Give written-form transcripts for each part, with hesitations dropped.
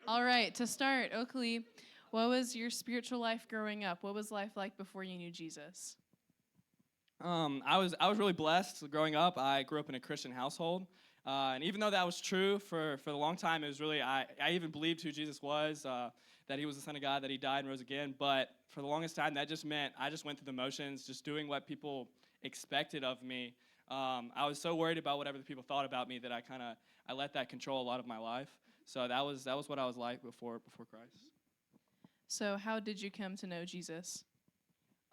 All right, to start, Oakley, what was your spiritual life growing up? What was life like before you knew Jesus? I was really blessed growing up. I grew up in a Christian household, and even though that was true for a long time, it was really I even believed who Jesus was, that he was the Son of God, that he died and rose again. But for the longest time, that just meant I just went through the motions, just doing what people expected of me. I was so worried about whatever the people thought about me that I let that control a lot of my life. So that was what I was like before Christ. So, how did you come to know Jesus?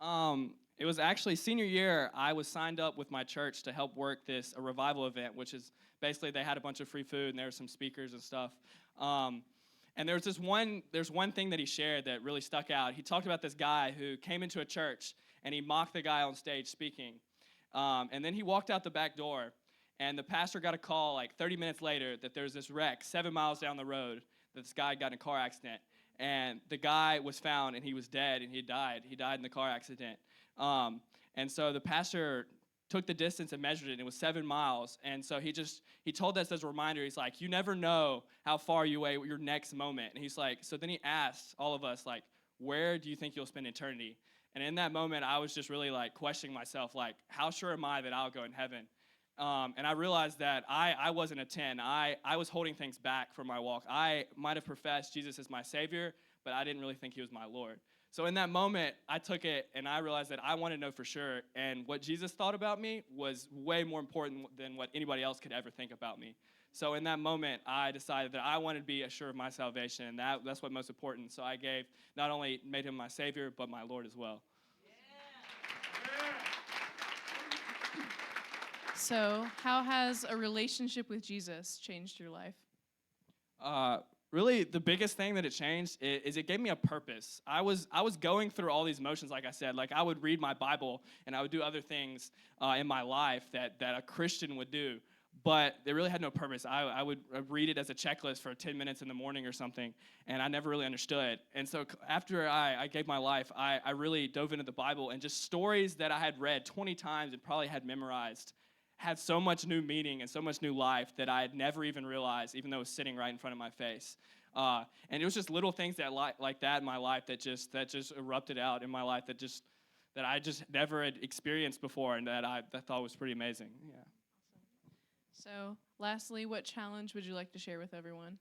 It was actually senior year. I was signed up with my church to help work a revival event, which is basically they had a bunch of free food and there were some speakers and stuff. And there's one thing that he shared that really stuck out. He talked about this guy who came into a church and he mocked the guy on stage speaking. And then he walked out the back door, and the pastor got a call like 30 minutes later that there's this wreck 7 miles down the road that this guy got in a car accident. And the guy was found, and he was dead, and he died. He died in the car accident. And so the pastor took the distance and measured it, and it was 7 miles. And so he told us as a reminder, he's like, you never know how far you away your next moment. And he's like, so then he asked all of us, like, where do you think you'll spend eternity? And in that moment, I was just really like questioning myself, like, how sure am I that I'll go in heaven? And I realized that I wasn't a 10. I was holding things back from my walk. I might have professed Jesus as my Savior, but I didn't really think he was my Lord. So in that moment, I took it and I realized that I wanted to know for sure. And what Jesus thought about me was way more important than what anybody else could ever think about me. So in that moment, I decided that I wanted to be assured of my salvation, and that's what's most important. So I not only made him my Savior, but my Lord as well. So, how has a relationship with Jesus changed your life? Really, the biggest thing that it changed is it gave me a purpose. I was going through all these motions, like I said. Like, I would read my Bible, and I would do other things in my life that a Christian would do, but they really had no purpose. I would read it as a checklist for 10 minutes in the morning or something, and I never really understood. And so after I gave my life, I really dove into the Bible, and just stories that I had read 20 times and probably had memorized had so much new meaning and so much new life that I had never even realized, even though it was sitting right in front of my face. And it was just little things that like that in my life that just erupted out in my life that I just never had experienced before, and that I thought was pretty amazing. Yeah. So, lastly, what challenge would you like to share with everyone?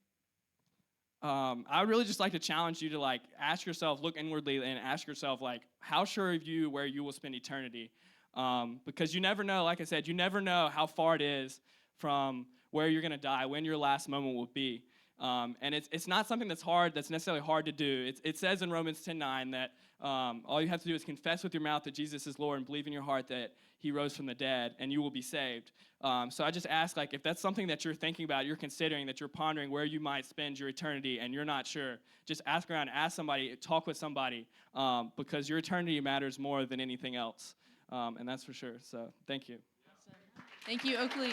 I would really just like to challenge you to like ask yourself, look inwardly, and ask yourself, like, how sure are you where you will spend eternity? Because you never know, like I said, you never know how far it is from where you're going to die, when your last moment will be. And it's not something that's necessarily hard to do. It says in Romans 10:9 that all you have to do is confess with your mouth that Jesus is Lord and believe in your heart that he rose from the dead, and you will be saved. So I just ask, like, if that's something that you're thinking about, you're considering, that you're pondering where you might spend your eternity and you're not sure, just ask around, ask somebody, talk with somebody, because your eternity matters more than anything else. And that's for sure. So thank you. Awesome. Thank you, Oakley.